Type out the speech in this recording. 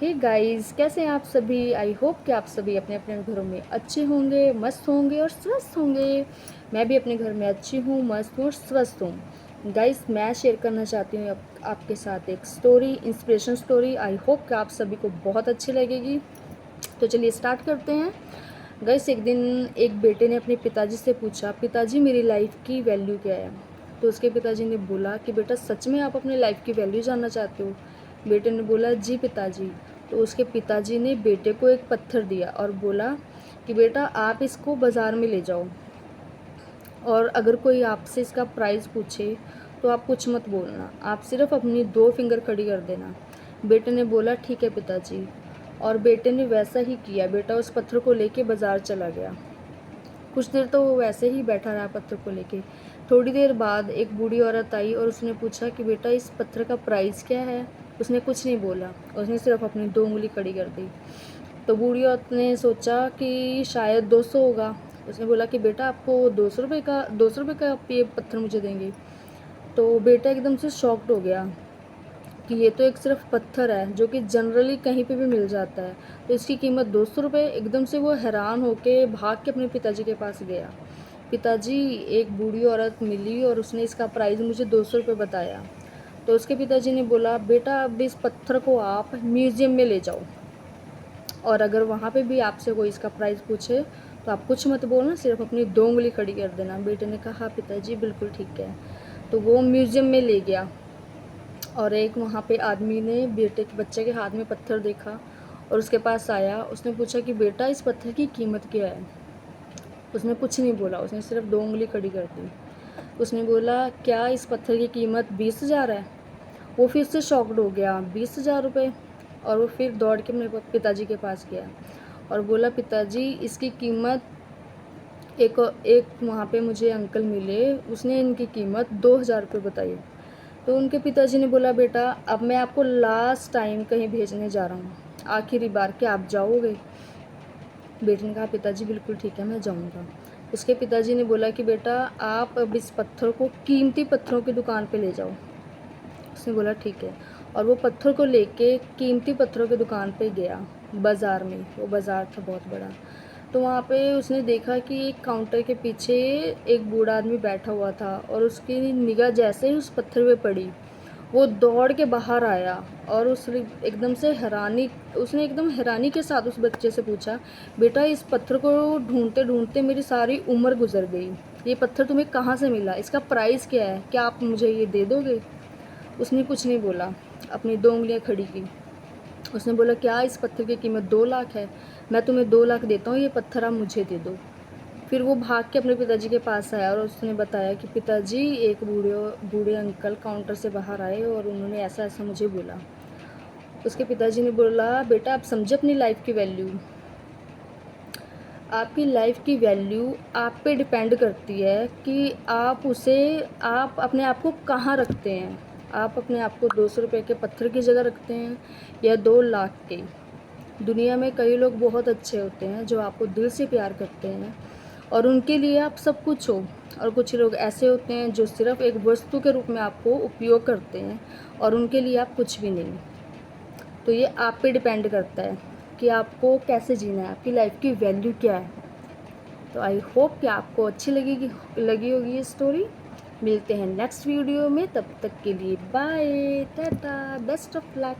Hey guys, कैसे हैं आप सभी। आई होप कि आप सभी अपने अपने घरों में अच्छे होंगे, मस्त होंगे और स्वस्थ होंगे। मैं भी अपने घर में अच्छी हूँ, मस्त हूँ और स्वस्थ हूँ। गाइस, मैं शेयर करना चाहती हूँ आपके साथ एक story, inspiration story. I hope कि आप सभी को बहुत अच्छी लगेगी। तो चलिए स्टार्ट करते हैं। गाइस, एक दिन एक बेटे ने अपने पिताजी से पूछा, पिताजी मेरी लाइफ की वैल्यू क्या है। तो उसके पिताजी ने बोला कि बेटा, सच में आप अपने लाइफ की वैल्यू जानना चाहते हो। बेटे ने बोला, जी पिताजी। तो उसके पिताजी ने बेटे को एक पत्थर दिया और बोला कि बेटा, आप इसको बाज़ार में ले जाओ और अगर कोई आपसे इसका प्राइस पूछे तो आप कुछ मत बोलना, आप सिर्फ अपनी 2 फिंगर खड़ी कर देना। बेटे ने बोला, ठीक है पिताजी। और बेटे ने वैसा ही किया। बेटा उस पत्थर को लेके बाज़ार चला गया। कुछ देर तो वो वैसे ही बैठा रहा पत्थर को लेके। थोड़ी देर बाद एक बूढ़ी औरत आई और उसने पूछा कि बेटा, इस पत्थर का प्राइस क्या है। उसने कुछ नहीं बोला, उसने सिर्फ अपनी 2 उंगली खड़ी कर दी। तो बूढ़ी औरत ने सोचा कि शायद 200 होगा। उसने बोला कि बेटा, आपको 200 रुपये का आप ये पत्थर मुझे देंगे। तो बेटा एकदम से शॉक्ड हो गया कि ये तो एक सिर्फ पत्थर है जो कि जनरली कहीं पे भी मिल जाता है, तो इसकी कीमत 200 रुपये। एकदम से वो हैरान होके भाग के अपने पिताजी के पास गया। पिताजी, एक बूढ़ी औरत मिली और उसने इसका प्राइस मुझे 200 रुपये बताया। तो उसके पिताजी ने बोला, बेटा अब इस पत्थर को आप म्यूज़ियम में ले जाओ और अगर वहाँ पे भी आपसे कोई इसका प्राइस पूछे तो आप कुछ मत बोलना, सिर्फ अपनी 2 उंगली खड़ी कर देना। बेटे ने कहा, हाँ पिताजी बिल्कुल ठीक है। तो वो म्यूज़ियम में ले गया और एक वहाँ पे आदमी ने बच्चे के हाथ में पत्थर देखा और उसके पास आया। उसने पूछा कि बेटा, इस पत्थर की कीमत क्या है। उसने कुछ नहीं बोला, उसने सिर्फ 2 उंगली खड़ी कर दी। उसने बोला, क्या इस पत्थर की कीमत 20,000 है। वो फिर से शॉक्ड हो गया, 20,000 रुपये। और वो फिर दौड़ के मेरे पिताजी के पास गया और बोला, पिताजी इसकी कीमत एक एक वहाँ पे मुझे अंकल मिले, उसने इनकी कीमत 2,000 रुपये बताई। तो उनके पिताजी ने बोला, बेटा अब मैं आपको लास्ट टाइम कहीं भेजने जा रहा हूँ, आखिरी बार, क्या आप जाओगे। बेटे ने कहा, पिताजी बिल्कुल ठीक है, मैं जाऊँगा। उसके पिताजी ने बोला कि बेटा, आप अब इस पत्थर को कीमती पत्थरों की दुकान पे ले जाओ। उसने बोला ठीक है। और वो पत्थर को लेके कीमती पत्थरों की दुकान पे गया बाज़ार में। वो बाज़ार था बहुत बड़ा। तो वहाँ पे उसने देखा कि एक काउंटर के पीछे एक बूढ़ा आदमी बैठा हुआ था और उसकी निगाह जैसे ही उस पत्थर पे पड़ी, वो दौड़ के बाहर आया और उसने एकदम हैरानी के साथ उस बच्चे से पूछा, बेटा इस पत्थर को ढूंढते ढूंढते मेरी सारी उम्र गुजर गई, ये पत्थर तुम्हें कहाँ से मिला, इसका प्राइस क्या है, क्या आप मुझे ये दे दोगे। उसने कुछ नहीं बोला, अपनी 2 उंगलियां खड़ी की। उसने बोला, क्या इस पत्थर की कीमत 2 लाख है। मैं तुम्हें 2 लाख देता हूँ, ये पत्थर आप मुझे दे दो। फिर वो भाग के अपने पिताजी के पास आया और उसने बताया कि पिताजी, एक बूढ़े बूढ़े अंकल काउंटर से बाहर आए और उन्होंने ऐसा ऐसा मुझे बोला। उसके पिताजी ने बोला, बेटा आप समझे अपनी लाइफ की वैल्यू। आपकी लाइफ की वैल्यू आप पे डिपेंड करती है कि आप अपने आप को कहाँ रखते हैं। आप अपने आप को 200 रुपये के पत्थर की जगह रखते हैं या 2 लाख के। दुनिया में कई लोग बहुत अच्छे होते हैं जो आपको दिल से प्यार करते हैं और उनके लिए आप सब कुछ हो, और कुछ लोग ऐसे होते हैं जो सिर्फ एक वस्तु के रूप में आपको उपयोग करते हैं और उनके लिए आप कुछ भी नहीं। तो ये आप पे डिपेंड करता है कि आपको कैसे जीना है, आपकी लाइफ की वैल्यू क्या है। तो आई होप कि आपको अच्छी लगी होगी ये स्टोरी। मिलते हैं नेक्स्ट वीडियो में, तब तक के लिए bye, tata, best of luck.